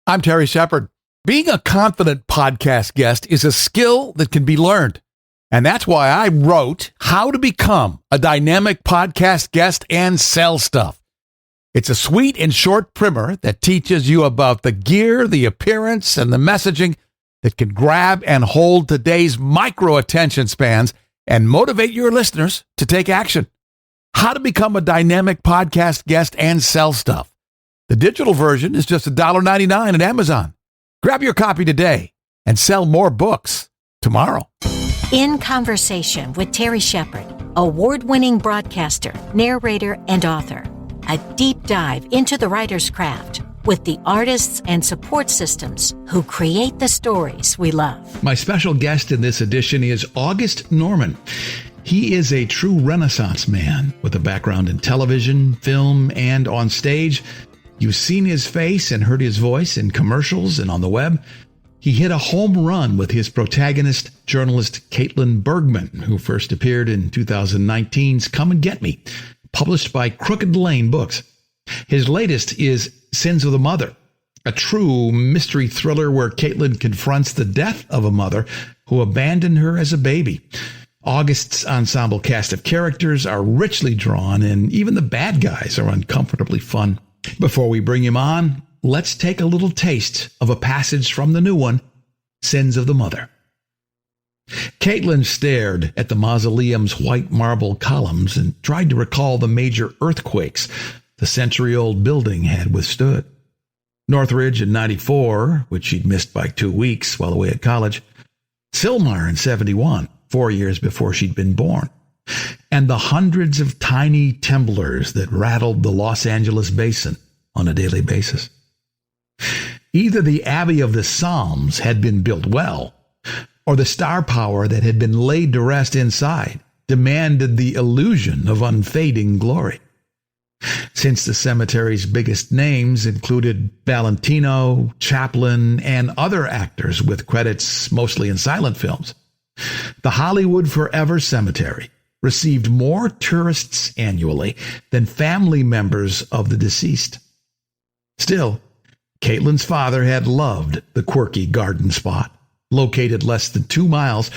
I'm Terry Shepard. Being a confident podcast guest is a skill that can be learned. And that's why I wrote How to Become a Dynamic Podcast Guest and Sell Stuff. It's a sweet and short primer that teaches you about the gear, the appearance, and the messaging that can grab and hold today's micro attention spans and motivate your listeners to take action. How to Become a Dynamic Podcast Guest and Sell Stuff. The digital version is just $1.99 at Amazon. Grab your copy today and sell more books tomorrow. In Conversation with Terry Shepard, award-winning broadcaster, narrator, and author. A deep dive into the writer's craft with the artists and support systems who create the stories we love. My special guest in this edition is August Norman. He is a true Renaissance man with a background in television, film, and on stage. You've seen his face and heard his voice in commercials and on the web. He hit a home run with his protagonist, journalist Kaitlin Bergman, who first appeared in 2019's Come and Get Me, published by Crooked Lane Books. His latest is Sins of the Mother, a true mystery thriller where Kaitlin confronts the death of a mother who abandoned her as a baby. August's ensemble cast of characters are richly drawn, and even the bad guys are uncomfortably fun. Before we bring him on, let's take a little taste of a passage from the new one, Sins of the Mother. Kaitlin stared at the mausoleum's white marble columns and tried to recall the major earthquakes the century-old building had withstood. Northridge in 94, which she'd missed by 2 weeks while away at college. Sylmar in 71, 4 years before she'd been born. And the hundreds of tiny tumblers that rattled the Los Angeles basin on a daily basis. Either the Abbey of the Psalms had been built well, or the star power that had been laid to rest inside demanded the illusion of unfading glory. Since the cemetery's biggest names included Valentino, Chaplin, and other actors with credits mostly in silent films, the Hollywood Forever Cemetery received more tourists annually than family members of the deceased. Still, Kaitlin's father had loved the quirky garden spot, located less than 2 miles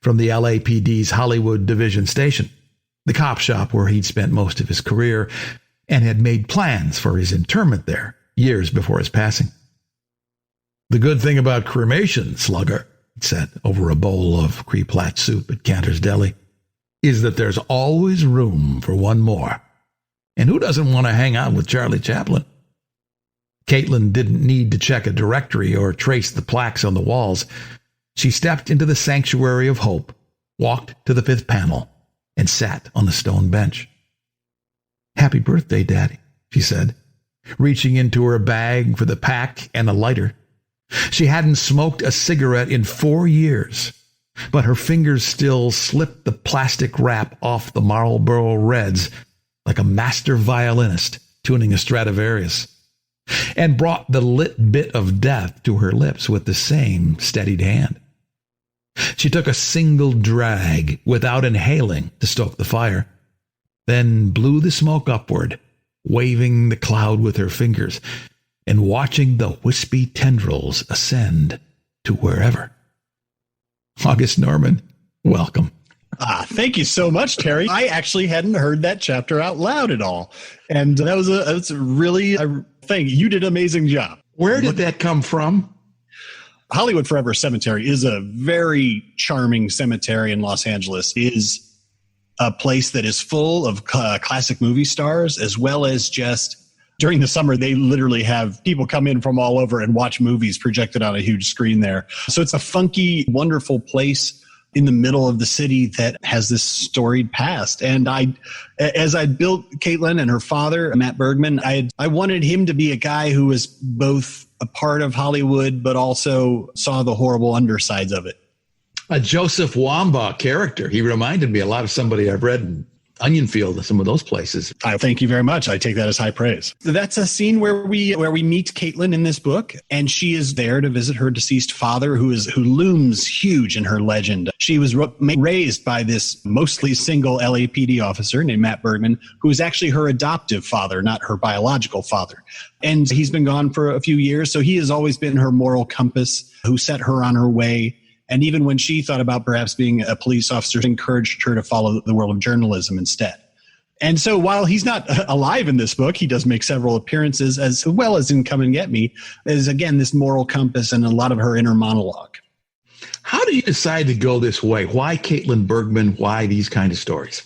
from the LAPD's Hollywood Division Station, the cop shop where he'd spent most of his career and had made plans for his interment there years before his passing. "The good thing about cremation, Slugger," he said over a bowl of cream-plat soup at Cantor's Deli, "is that there's always room for one more. And who doesn't want to hang out with Charlie Chaplin?" Kaitlin didn't need to check a directory or trace the plaques on the walls. She stepped into the sanctuary of hope, walked to the 5th panel, and sat on the stone bench. "Happy birthday, Daddy," she said, reaching into her bag for the pack and a lighter. She hadn't smoked a cigarette in 4 years, but her fingers still slipped the plastic wrap off the Marlboro Reds like a master violinist tuning a Stradivarius, and brought the lit bit of death to her lips with the same steadied hand. She took a single drag without inhaling to stoke the fire, then blew the smoke upward, waving the cloud with her fingers and watching the wispy tendrils ascend to wherever. August Norman, welcome. Thank you so much, Terry. I actually hadn't heard that chapter out loud at all. And that was really a thing. You did an amazing job. Where did that come from? Hollywood Forever Cemetery is a very charming cemetery in Los Angeles. It is a place that is full of classic movie stars, as well as just during the summer, they literally have people come in from all over and watch movies projected on a huge screen there. So it's a funky, wonderful place in the middle of the city that has this storied past. And as I built Kaitlin and her father, Matt Bergman, I wanted him to be a guy who was both a part of Hollywood, but also saw the horrible undersides of it. A Joseph Wamba character. He reminded me a lot of somebody I've read in onion field, some of those places. I thank you very much. I take that as high praise. That's a scene where we meet Kaitlin in this book, and she is there to visit her deceased father, who looms huge in her legend. She was raised by this mostly single LAPD officer named Matt Bergman, who is actually her adoptive father, not her biological father. And he's been gone for a few years, so he has always been her moral compass, who set her on her way. And even when she thought about perhaps being a police officer, encouraged her to follow the world of journalism instead. And so while he's not alive in this book, he does make several appearances, as well as in Come and Get Me, is again this moral compass and a lot of her inner monologue. How do you decide to go this way? Why Kaitlin Bergman? Why these kind of stories?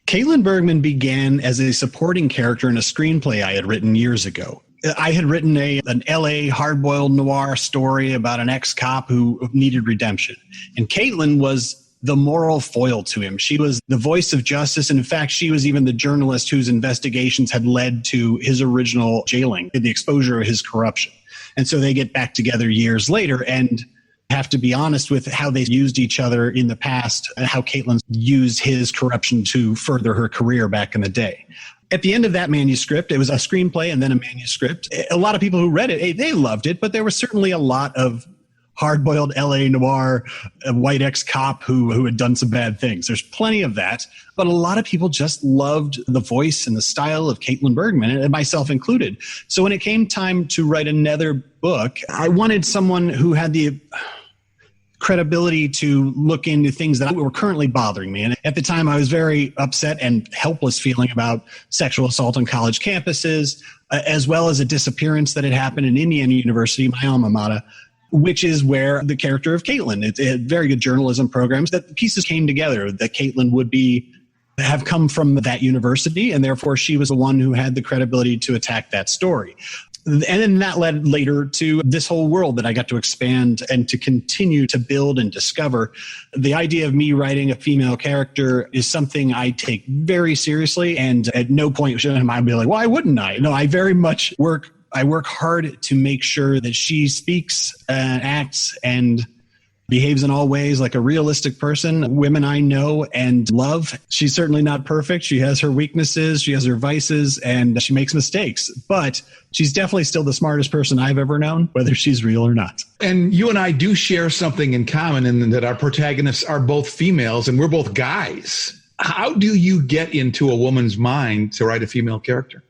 Kaitlin Bergman began as a supporting character in a screenplay I had written years ago. I had written an LA hard-boiled noir story about an ex-cop who needed redemption. And Kaitlin was the moral foil to him. She was the voice of justice. And in fact, she was even the journalist whose investigations had led to his original jailing, the exposure of his corruption. And so they get back together years later and have to be honest with how they used each other in the past and how Kaitlin used his corruption to further her career back in the day. At the end of that manuscript, it was a screenplay and then a manuscript. A lot of people who read it, they loved it, but there was certainly a lot of hard-boiled LA noir, a white ex-cop who had done some bad things. There's plenty of that, but a lot of people just loved the voice and the style of Kaitlin Bergman, and myself included. So when it came time to write another book, I wanted someone who had the credibility to look into things that were currently bothering me. And at the time, I was very upset and helpless feeling about sexual assault on college campuses, as well as a disappearance that had happened in Indiana University, my alma mater, which is where the character of Kaitlin, it had very good journalism programs, that the pieces came together, that Kaitlin would have come from that university, and therefore she was the one who had the credibility to attack that story. And then that led later to this whole world that I got to expand and to continue to build and discover. The idea of me writing a female character is something I take very seriously, and at no point should I be like, why wouldn't I? No, I very much work hard to make sure that she speaks, acts, and behaves in all ways like a realistic person. Women I know and love. She's certainly not perfect. She has her weaknesses, she has her vices, and she makes mistakes. But she's definitely still the smartest person I've ever known, whether she's real or not. And you and I do share something in common in that our protagonists are both females and we're both guys. How do you get into a woman's mind to write a female character?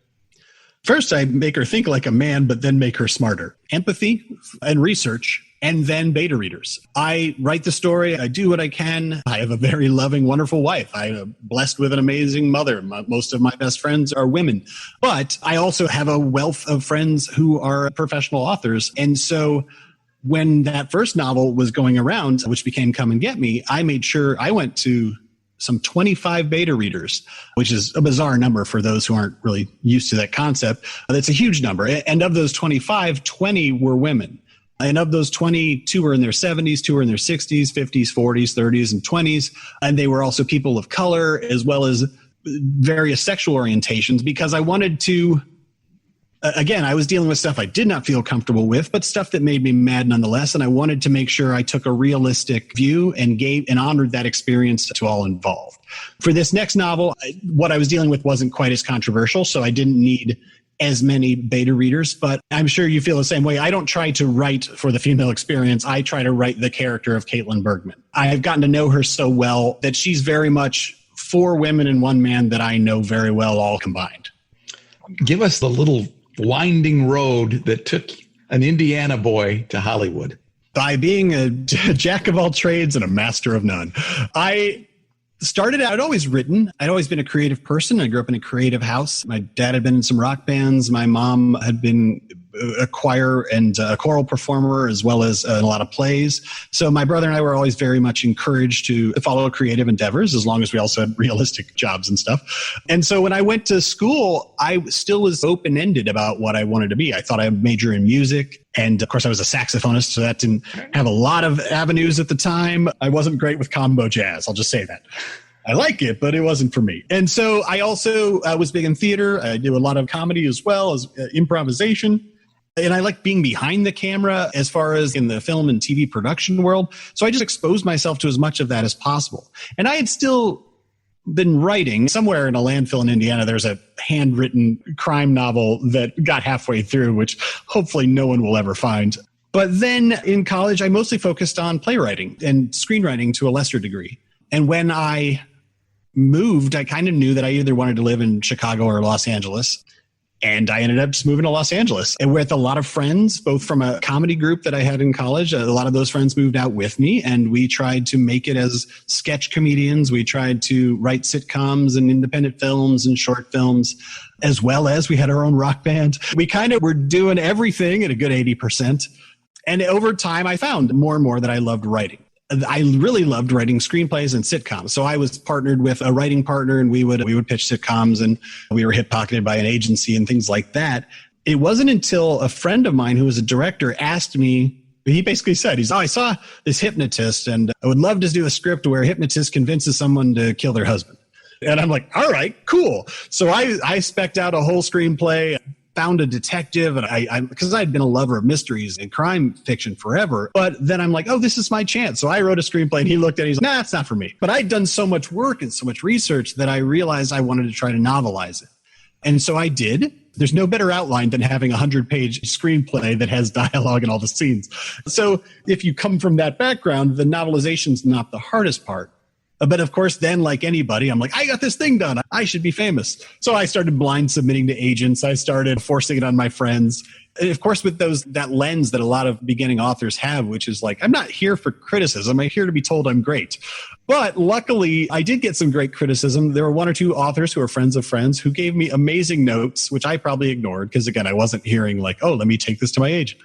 First, I make her think like a man, but then make her smarter. Empathy and research, and then beta readers. I write the story. I do what I can. I have a very loving, wonderful wife. I'm blessed with an amazing mother. Most of my best friends are women. But I also have a wealth of friends who are professional authors. And so when that first novel was going around, which became Come and Get Me, I made sure I went to some 25 beta readers, which is a bizarre number for those who aren't really used to that concept. That's a huge number. And of those 25, 20 were women. And of those 20, 2 were in their 70s, 2 were in their 60s, 50s, 40s, 30s, and 20s. And they were also people of color, as well as various sexual orientations, because I wanted to, again, I was dealing with stuff I did not feel comfortable with, but stuff that made me mad nonetheless. And I wanted to make sure I took a realistic view and honored that experience to all involved. For this next novel, what I was dealing with wasn't quite as controversial, so I didn't need as many beta readers, but I'm sure you feel the same way. I don't try to write for the female experience. I try to write the character of Kaitlin Bergman. I have gotten to know her so well that she's very much 4 women and 1 man that I know very well, all combined. Give us the little winding road that took an Indiana boy to Hollywood. By being a jack of all trades and a master of none. I started out, I'd always written. I'd always been a creative person. I grew up in a creative house. My dad had been in some rock bands. My mom had been a choir and a choral performer, as well as a lot of plays. So my brother and I were always very much encouraged to follow creative endeavors, as long as we also had realistic jobs and stuff. And so when I went to school, I still was open-ended about what I wanted to be. I thought I'd major in music. And of course, I was a saxophonist, so that didn't have a lot of avenues at the time. I wasn't great with combo jazz. I'll just say that. I like it, but it wasn't for me. And so I also was big in theater. I do a lot of comedy as well as improvisation. And I like being behind the camera as far as in the film and TV production world. So I just exposed myself to as much of that as possible. And I had still been writing. Somewhere in a landfill in Indiana, there's a handwritten crime novel that got halfway through, which hopefully no one will ever find. But then in college, I mostly focused on playwriting and screenwriting to a lesser degree. And when I moved, I kind of knew that I either wanted to live in Chicago or Los Angeles. And I ended up just moving to Los Angeles and with a lot of friends, both from a comedy group that I had in college. A lot of those friends moved out with me, and we tried to make it as sketch comedians. We tried to write sitcoms and independent films and short films, as well as we had our own rock band. We kind of were doing everything at a good 80%. And over time, I found more and more that I loved writing. I really loved writing screenplays and sitcoms. So I was partnered with a writing partner, and we would pitch sitcoms, and we were hip pocketed by an agency and things like that. It wasn't until a friend of mine who was a director asked me, he basically said, I saw this hypnotist, and I would love to do a script where a hypnotist convinces someone to kill their husband. And I'm like, all right, cool. So I spec'd out a whole screenplay, found a detective, and because I'd been a lover of mysteries and crime fiction forever. But then I'm like, oh, this is my chance. So I wrote a screenplay, and he looked at it, he's like, nah, it's not for me. But I'd done so much work and so much research that I realized I wanted to try to novelize it. And so I did. There's no better outline than having a 100-page screenplay that has dialogue and all the scenes. So if you come from that background, the novelization's not the hardest part. But of course, then like anybody, I'm like, I got this thing done. I should be famous. So I started blind submitting to agents. I started forcing it on my friends. And of course, with that lens that a lot of beginning authors have, which is like, I'm not here for criticism. I'm here to be told I'm great. But luckily, I did get some great criticism. There were one or two authors who are friends of friends who gave me amazing notes, which I probably ignored because, again, I wasn't hearing like, oh, let me take this to my agent.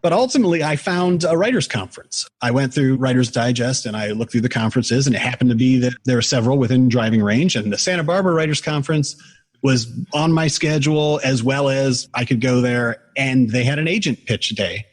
But ultimately, I found a writer's conference. I went through Writer's Digest and I looked through the conferences, and it happened to be that there were several within driving range. And the Santa Barbara Writer's Conference was on my schedule, as well as I could go there, and they had an agent pitch day.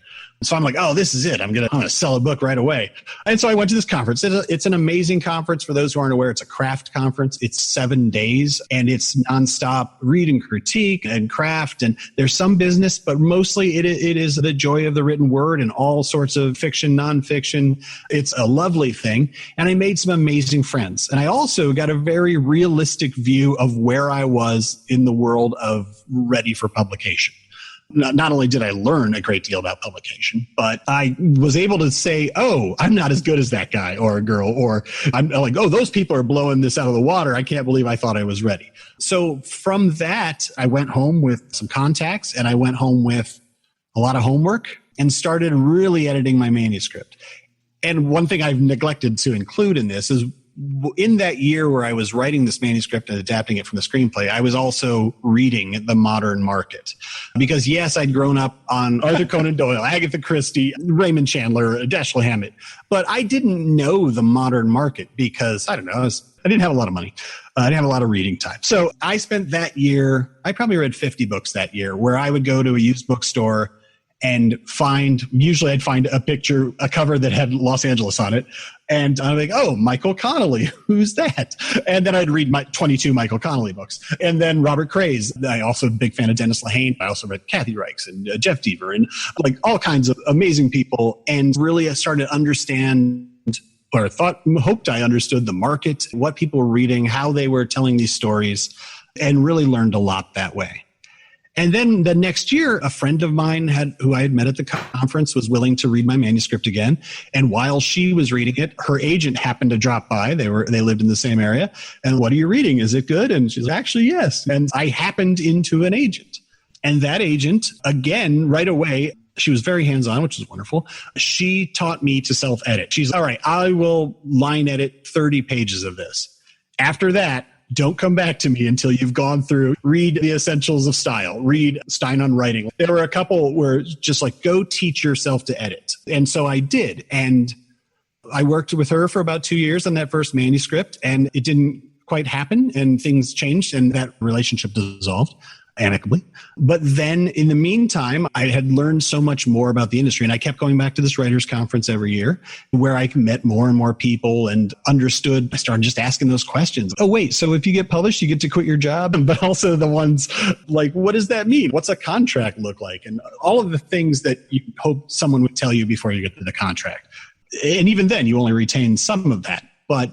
So I'm like, oh, this is it. I'm gonna sell a book right away. And so I went to this conference. It's an amazing conference. For those who aren't aware, it's a craft conference. It's 7 days, and it's nonstop read and critique and craft. And there's some business, but mostly it is the joy of the written word and all sorts of fiction, nonfiction. It's a lovely thing. And I made some amazing friends. And I also got a very realistic view of where I was in the world of ready for publication. Not only did I learn a great deal about publication, but I was able to say, oh, I'm not as good as that guy or a girl, or I'm like, oh, those people are blowing this out of the water. I can't believe I thought I was ready. So from that, I went home with some contacts, and I went home with a lot of homework and started really editing my manuscript. And one thing I've neglected to include in this is, in that year where I was writing this manuscript and adapting it from the screenplay, I was also reading the modern market. Because yes, I'd grown up on Arthur Conan Doyle, Agatha Christie, Raymond Chandler, Dashiell Hammett, but I didn't know the modern market because, I don't know, I didn't have a lot of money. I didn't have a lot of reading time. So I spent that year, I probably read 50 books that year, where I would go to a used bookstore and usually I'd find a cover that had Los Angeles on it. And I'm like, oh, Michael Connelly, who's that? And then I'd read my 22 Michael Connelly books. And then Robert Craze. I also a big fan of Dennis Lehane. I also read Kathy Reichs and Jeff Deaver and like all kinds of amazing people. And really I started to understand, or hoped I understood the market, what people were reading, how they were telling these stories, and really learned a lot that way. And then the next year, a friend of mine who I had met at the conference was willing to read my manuscript again. And while she was reading it, her agent happened to drop by. They lived in the same area. And what are you reading? Is it good? And she's like, actually, yes. And I happened into an agent. And that agent, again, right away, she was very hands-on, which is wonderful. She taught me to self-edit. She's all right, I will line edit 30 pages of this. After that, don't come back to me until you've gone through, read The Essentials of Style, read Stein on Writing. There were a couple where just like, go teach yourself to edit. And so I did. And I worked with her for about 2 years on that first manuscript, and it didn't quite happen, and things changed, and that relationship dissolved amicably. But then in the meantime, I had learned so much more about the industry, and I kept going back to this writers conference every year where I met more and more people and understood. I started just asking those questions. Oh, wait, so if you get published, you get to quit your job? But also the ones like, what does that mean? What's a contract look like? And all of the things that you hope someone would tell you before you get to the contract. And even then, you only retain some of that. But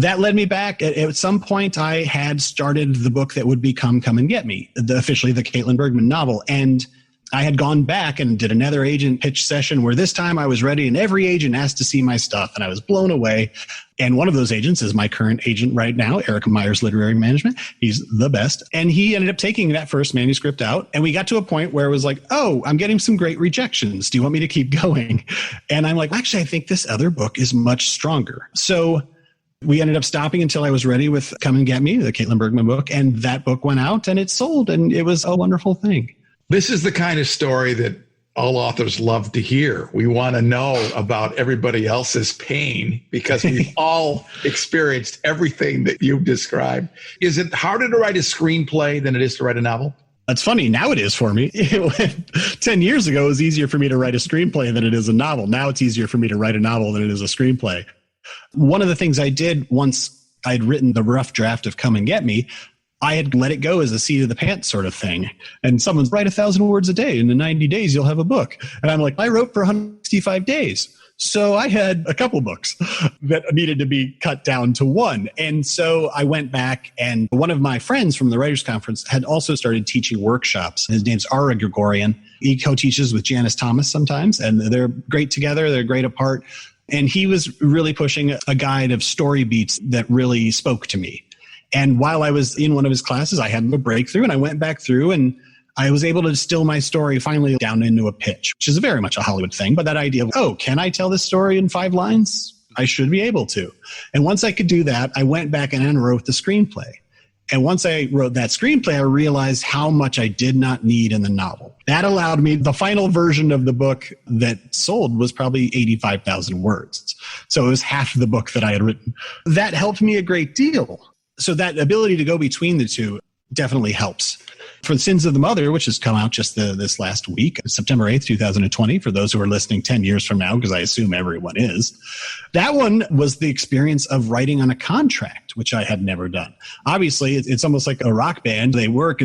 That led me back. At some point, I had started the book that would become Come and Get Me, officially the Kaitlin Bergman novel. And I had gone back and did another agent pitch session where this time I was ready and every agent asked to see my stuff and I was blown away. And one of those agents is my current agent right now, Eric Meyer's Literary Management. He's the best. And he ended up taking that first manuscript out. And we got to a point where it was like, oh, I'm getting some great rejections. Do you want me to keep going? And I'm like, actually, I think this other book is much stronger. So we ended up stopping until I was ready with Come and Get Me, the Kaitlin Bergman book. And that book went out and it sold. And it was a wonderful thing. This is the kind of story that all authors love to hear. We want to know about everybody else's pain because we've all experienced everything that you've described. Is it harder to write a screenplay than it is to write a novel? That's funny. Now it is for me. 10 years ago, it was easier for me to write a screenplay than it is a novel. Now it's easier for me to write a novel than it is a screenplay. One of the things I did once I'd written the rough draft of Come and Get Me, I had let it go as a seat of the pants sort of thing. And someone's write 1,000 words a day. In 90 days, you'll have a book. And I'm like, I wrote for 165 days. So I had a couple books that needed to be cut down to one. And so I went back, and one of my friends from the Writers' Conference had also started teaching workshops. His name's Ara Gregorian. He co-teaches with Janice Thomas sometimes, and they're great together. They're great apart. And he was really pushing a guide of story beats that really spoke to me. And while I was in one of his classes, I had a breakthrough, and I went back through and I was able to distill my story finally down into a pitch, which is very much a Hollywood thing. But that idea of, oh, can I tell this story in 5 lines? I should be able to. And once I could do that, I went back and wrote the screenplay. And once I wrote that screenplay, I realized how much I did not need in the novel. That allowed me, the final version of the book that sold was probably 85,000 words. So it was half the book that I had written. That helped me a great deal. So that ability to go between the two definitely helps. For The Sins of the Mother, which has come out just this last week, September 8th, 2020, for those who are listening 10 years from now, because I assume everyone is. That one was the experience of writing on a contract, which I had never done. Obviously, it's almost like a rock band. They work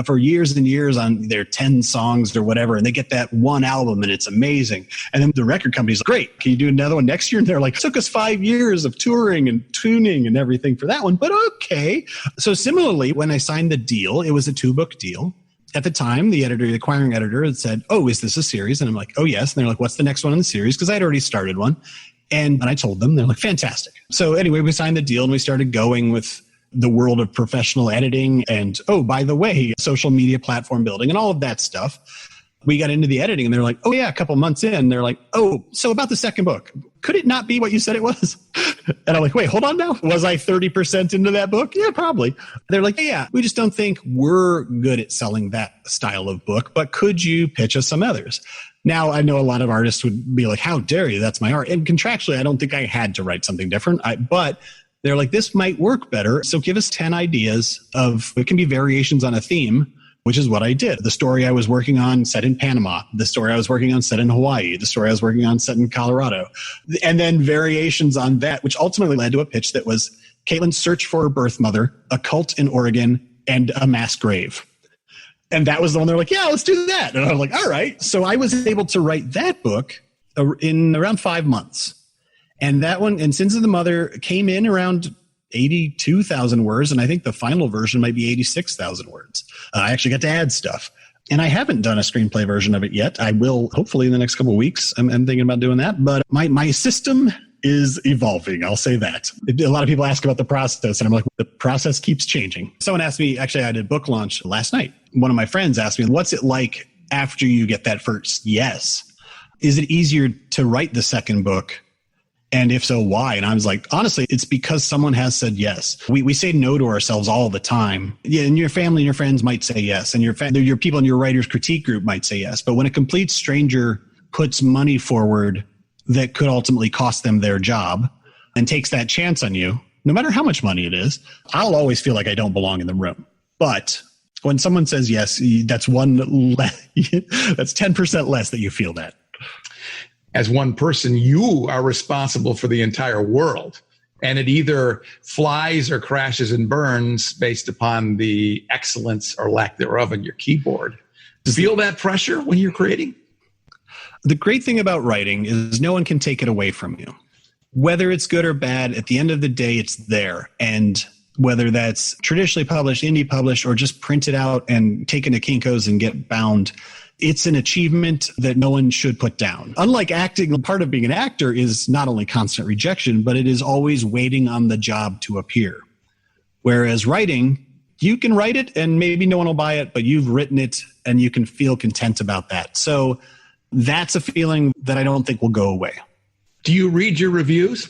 for years and years on their 10 songs or whatever, and they get that one album, and it's amazing. And then the record company's like, great, can you do another one next year? And they're like, it took us 5 years of touring and tuning and everything for that one, but okay. So similarly, when I signed the deal, it was a 2-book deal. At the time, the acquiring editor had said, oh, is this a series? And I'm like, oh, yes. And they're like, what's the next one in the series? Because I had already started one. And I told them, they're like, fantastic. So anyway, we signed the deal and we started going with the world of professional editing. And, oh, by the way, social media platform building and all of that stuff. We got into the editing and they're like, oh, yeah, a couple months in. They're like, oh, so about the second book, could it not be what you said it was? And I'm like, wait, hold on now. Was I 30% into that book? Yeah, probably. They're like, yeah, we just don't think we're good at selling that style of book, but could you pitch us some others? Now, I know a lot of artists would be like, how dare you? That's my art. And contractually, I don't think I had to write something different, but they're like, this might work better. So give us 10 ideas of, it can be variations on a theme, which is what I did. The story I was working on set in Panama. The story I was working on set in Hawaii. The story I was working on set in Colorado. And then variations on that, which ultimately led to a pitch that was Kaitlin's search for her birth mother, a cult in Oregon, and a mass grave. And that was the one they're like, yeah, let's do that. And I'm like, all right. So I was able to write that book in around 5 months. And that one, and Sins of the Mother, came in around 82,000 words. And I think the final version might be 86,000 words. I actually got to add stuff. And I haven't done a screenplay version of it yet. I will hopefully in the next couple of weeks. I'm thinking about doing that. But my system is evolving. I'll say that. A lot of people ask about the process, and I'm like, the process keeps changing. Someone asked me, actually, I did a book launch last night. One of my friends asked me, what's it like after you get that first yes? Is it easier to write the second book? And if so, why? And I was like, honestly, it's because someone has said yes. We say no to ourselves all the time. Yeah, and your family and your friends might say yes. And your people in your writer's critique group might say yes. But when a complete stranger puts money forward that could ultimately cost them their job and takes that chance on you, no matter how much money it is, I'll always feel like I don't belong in the room. But when someone says yes, that's that's 10% less that you feel that. As one person, you are responsible for the entire world. And it either flies or crashes and burns based upon the excellence or lack thereof in your keyboard. Do you feel that pressure when you're creating? The great thing about writing is no one can take it away from you. whether it's good or bad, at the end of the day, it's there. And whether that's traditionally published, indie published, or just printed out and taken to Kinko's and get bound, it's an achievement that no one should put down. Unlike acting, part of being an actor is not only constant rejection, but it is always waiting on the job to appear. Whereas writing, you can write it and maybe no one will buy it, but you've written it and you can feel content about that. So that's a feeling that I don't think will go away. Do you read your reviews?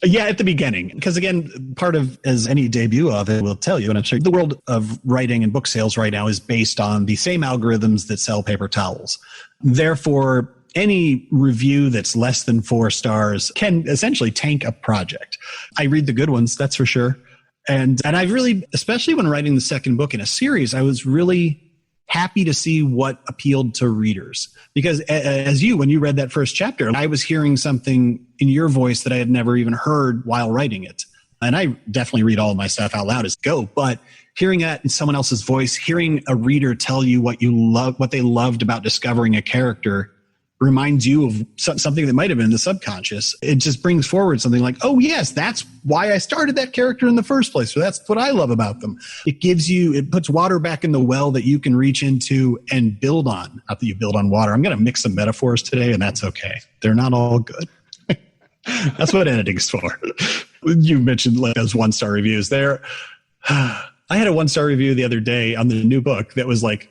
Yeah, at the beginning. Because again, part of, as any debut author will tell you, and I'm sure the world of writing and book sales right now is based on the same algorithms that sell paper towels. Therefore, any review that's less than 4 stars can essentially tank a project. I read the good ones, that's for sure. And I really, especially when writing the second book in a series, I was really happy to see what appealed to readers. Because as when you read that first chapter, I was hearing something in your voice that I had never even heard while writing it. And I definitely read all of my stuff out loud as go, but hearing that in someone else's voice, hearing a reader tell you what you love, what they loved about discovering a character, reminds you of something that might have been in the subconscious. It just brings forward something like, oh yes, that's why I started that character in the first place. So that's what I love about them. It puts water back in the well that you can reach into and build on. Not that you build on water. I'm going to mix some metaphors today, and that's okay. They're not all good. That's what editing's for. You mentioned like those 1-star reviews there. I had a 1-star review the other day on the new book that was like,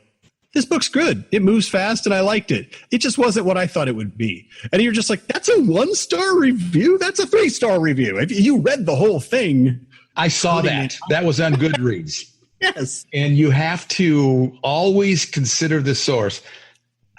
this book's good. It moves fast and I liked it. It just wasn't what I thought it would be. And you're just like, that's a 1-star review? That's a 3-star review. If you read the whole thing. I saw that. That was on Goodreads. Yes. And you have to always consider the source.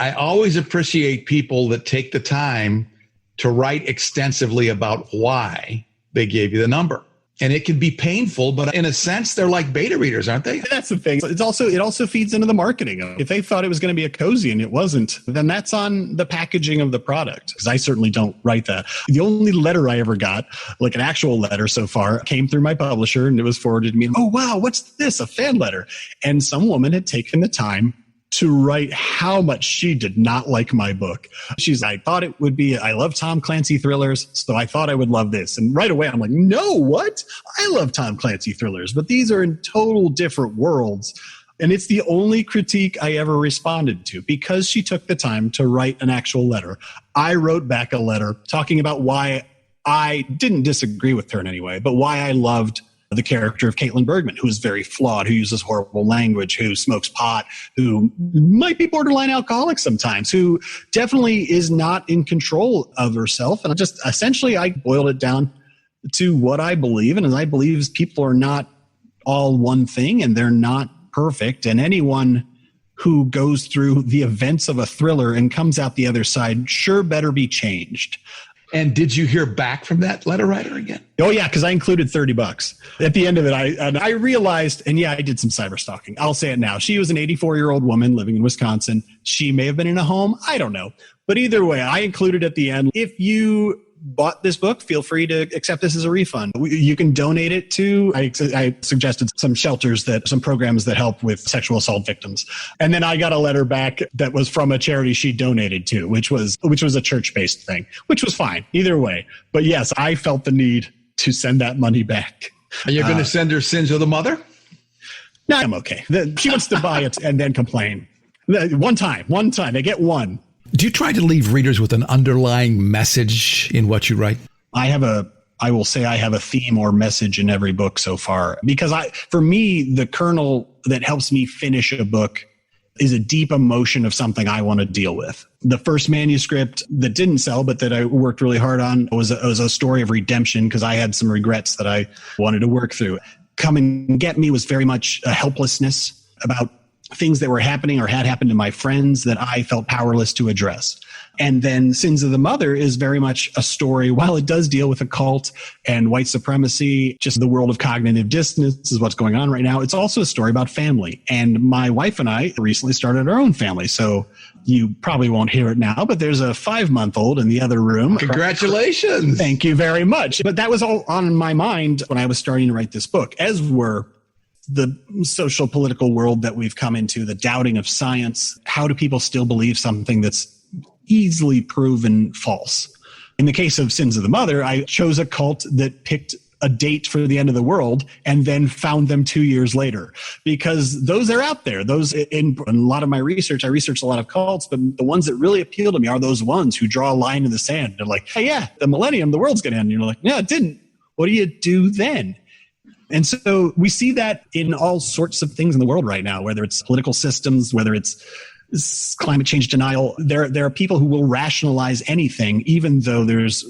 I always appreciate people that take the time to write extensively about why they gave you the number. And it can be painful, but in a sense, they're like beta readers, aren't they? That's the thing. It also feeds into the marketing. If they thought it was going to be a cozy and it wasn't, then that's on the packaging of the product. Because I certainly don't write that. The only letter I ever got, like an actual letter so far, came through my publisher and it was forwarded to me. Oh, wow, what's this? A fan letter. And some woman had taken the time to write how much she did not like my book. I thought it would be, I love Tom Clancy thrillers, so I thought I would love this. And right away, I'm like, no, what? I love Tom Clancy thrillers, but these are in total different worlds. And it's the only critique I ever responded to because she took the time to write an actual letter. I wrote back a letter talking about why I didn't disagree with her in any way, but why I loved the character of Kaitlin Bergman, who is very flawed, who uses horrible language, who smokes pot, who might be borderline alcoholic sometimes, who definitely is not in control of herself. And I boiled it down to what I believe. And I believe people are not all one thing and they're not perfect. And anyone who goes through the events of a thriller and comes out the other side sure better be changed. And did you hear back from that letter writer again? Oh, yeah, because I included $30. At the end of it, I realized, and yeah, I did some cyber stalking. I'll say it now. She was an 84-year-old woman living in Wisconsin. She may have been in a home. I don't know. But either way, I included at the end, if you bought this book, feel free to accept this as a refund. You can donate it to, I suggested some shelters some programs that help with sexual assault victims. And then I got a letter back that was from a charity she donated to, which was a church-based thing, which was fine either way. But yes, I felt the need to send that money back. Are you going to send her Sins of the Mother? No, I'm okay. She wants to buy it and then complain. One time, they get one. Do you try to leave readers with an underlying message in what you write? I will say I have a theme or message in every book so far, because for me, the kernel that helps me finish a book is a deep emotion of something I want to deal with. The first manuscript that didn't sell, but that I worked really hard on was a story of redemption, because I had some regrets that I wanted to work through. Come and Get Me was very much a helplessness about things that were happening or had happened to my friends that I felt powerless to address. And then Sins of the Mother is very much a story, while it does deal with a cult and white supremacy, just the world of cognitive dissonance is what's going on right now. It's also a story about family. And my wife and I recently started our own family. So you probably won't hear it now, but there's a 5-month-old in the other room. Congratulations. Thank you very much. But that was all on my mind when I was starting to write this book, as were the social political world that we've come into, the doubting of science. How do people still believe something that's easily proven false? In the case of Sins of the Mother, I chose a cult that picked a date for the end of the world and then found them 2 years later, because those are out there. Those, in a lot of my research, I researched a lot of cults, but the ones that really appeal to me are those ones who draw a line in the sand. They're like, hey, yeah, the millennium, the world's going to end. And you're like, yeah, it didn't. What do you do then? And so we see that in all sorts of things in the world right now, whether it's political systems, whether it's climate change denial. There are people who will rationalize anything, even though there's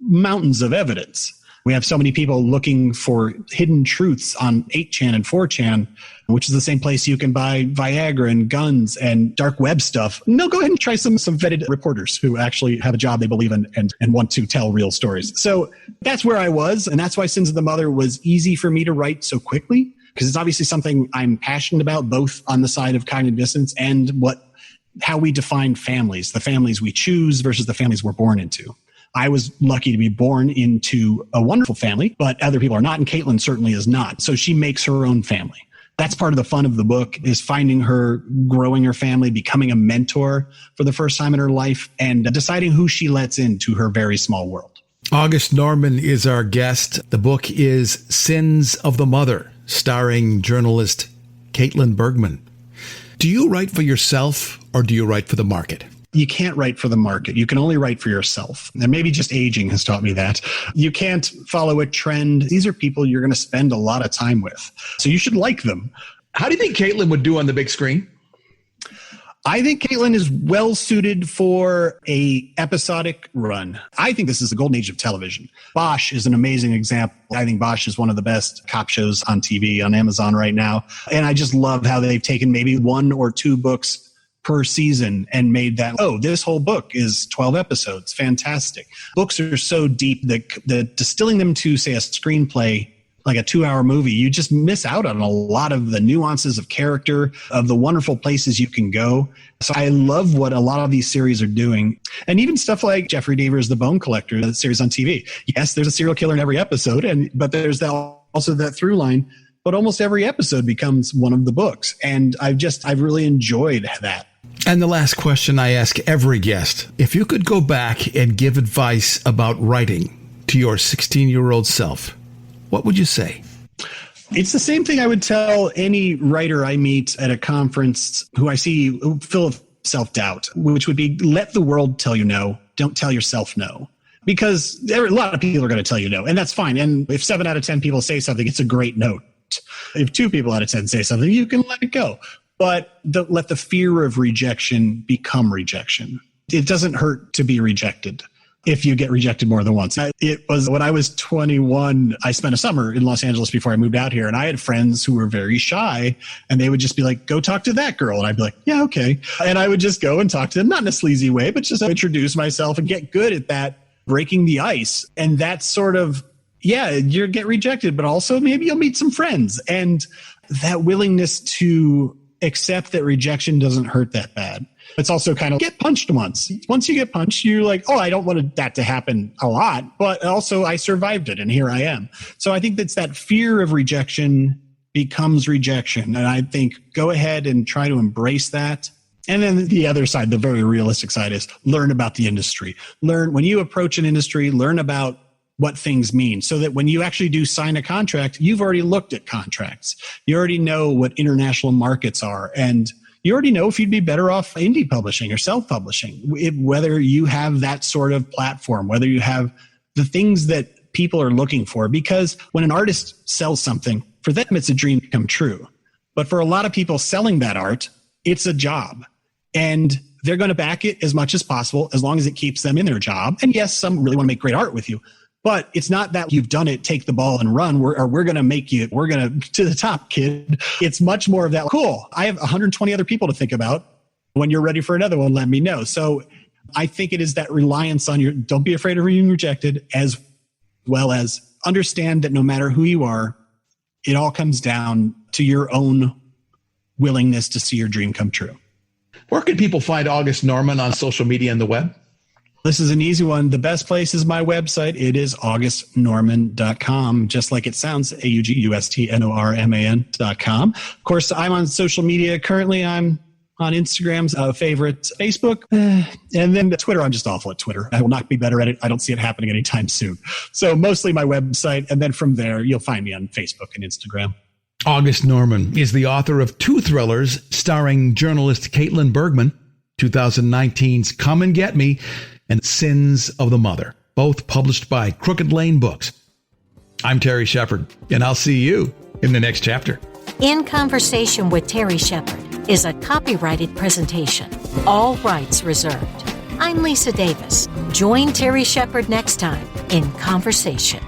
mountains of evidence. We have so many people looking for hidden truths on 8chan and 4chan, which is the same place you can buy Viagra and guns and dark web stuff. No, go ahead and try some vetted reporters who actually have a job they believe in and want to tell real stories. So that's where I was. And that's why Sins of the Mother was easy for me to write so quickly, because it's obviously something I'm passionate about, both on the side of cognitive dissonance and how we define families, the families we choose versus the families we're born into. I was lucky to be born into a wonderful family, but other people are not, and Kaitlin certainly is not. So she makes her own family. That's part of the fun of the book, is finding her, growing her family, becoming a mentor for the first time in her life, and deciding who she lets into her very small world. August Norman is our guest. The book is Sins of the Mother, starring journalist Kaitlin Bergman. Do you write for yourself or do you write for the market? You can't write for the market. You can only write for yourself. And maybe just aging has taught me that. You can't follow a trend. These are people you're going to spend a lot of time with. So you should like them. How do you think Kaitlin would do on the big screen? I think Kaitlin is well suited for a episodic run. I think this is the golden age of television. Bosch is an amazing example. I think Bosch is one of the best cop shows on TV on Amazon right now. And I just love how they've taken maybe 1 or 2 books per season and made that, this whole book is 12 episodes. Fantastic. Books are so deep that distilling them to, say, a screenplay, like a 2-hour movie, you just miss out on a lot of the nuances of character, of the wonderful places you can go. So I love what a lot of these series are doing. And even stuff like Jeffrey Deaver's The Bone Collector, the series on TV. Yes, there's a serial killer in every episode, but there's also that through line. But almost every episode becomes one of the books. And I've really enjoyed that. And the last question I ask every guest, if you could go back and give advice about writing to your 16-year-old self, what would you say? It's the same thing I would tell any writer I meet at a conference who I see full of self-doubt, which would be, let the world tell you no. Don't tell yourself no. Because a lot of people are going to tell you no, and that's fine. And if 7 out of 10 people say something, it's a great note. If 2 people out of 10 say something, you can let it go. But let the fear of rejection become rejection. It doesn't hurt to be rejected if you get rejected more than once. It was when I was 21, I spent a summer in Los Angeles before I moved out here. And I had friends who were very shy, and they would just be like, go talk to that girl. And I'd be like, yeah, okay. And I would just go and talk to them, not in a sleazy way, but just introduce myself and get good at that, breaking the ice. And that's sort of, you get rejected, but also maybe you'll meet some friends. And that willingness to accept that rejection doesn't hurt that bad. It's also kind of get punched once. Once you get punched, you're like, I don't want that to happen a lot, but also I survived it and here I am. So I think that's that fear of rejection becomes rejection. And I think go ahead and try to embrace that. And then the other side, the very realistic side, is learn about the industry. Learn when you approach an industry, learn about what things mean, so that when you actually do sign a contract, you've already looked at contracts. You already know what international markets are. And you already know if you'd be better off indie publishing or self-publishing, whether you have that sort of platform, whether you have the things that people are looking for. Because when an artist sells something, for them, it's a dream come true. But for a lot of people selling that art, it's a job. And they're going to back it as much as possible, as long as it keeps them in their job. And yes, some really want to make great art with you. But it's not that you've done it, take the ball and run, we're going to make you, we're going to the top, kid. It's much more of that. Cool. I have 120 other people to think about. When you're ready for another one, let me know. So I think it is that reliance on don't be afraid of being rejected, as well as understand that no matter who you are, it all comes down to your own willingness to see your dream come true. Where can people find August Norman on social media and the web? This is an easy one. The best place is my website. It is augustnorman.com, just like it sounds, AUGUSTNORMAN.com. Of course, I'm on social media. Currently, I'm on Instagram's favorite. Facebook, and then Twitter. I'm just awful at Twitter. I will not be better at it. I don't see it happening anytime soon. So mostly my website, and then from there, you'll find me on Facebook and Instagram. August Norman is the author of 2 thrillers starring journalist Kaitlin Bergman, 2019's Come and Get Me and Sins of the Mother, both published by Crooked Lane Books. I'm Terry Shepard, and I'll see you in the next chapter. In Conversation with Terry Shepard is a copyrighted presentation. All rights reserved. I'm Lisa Davis. Join Terry Shepard next time in Conversation.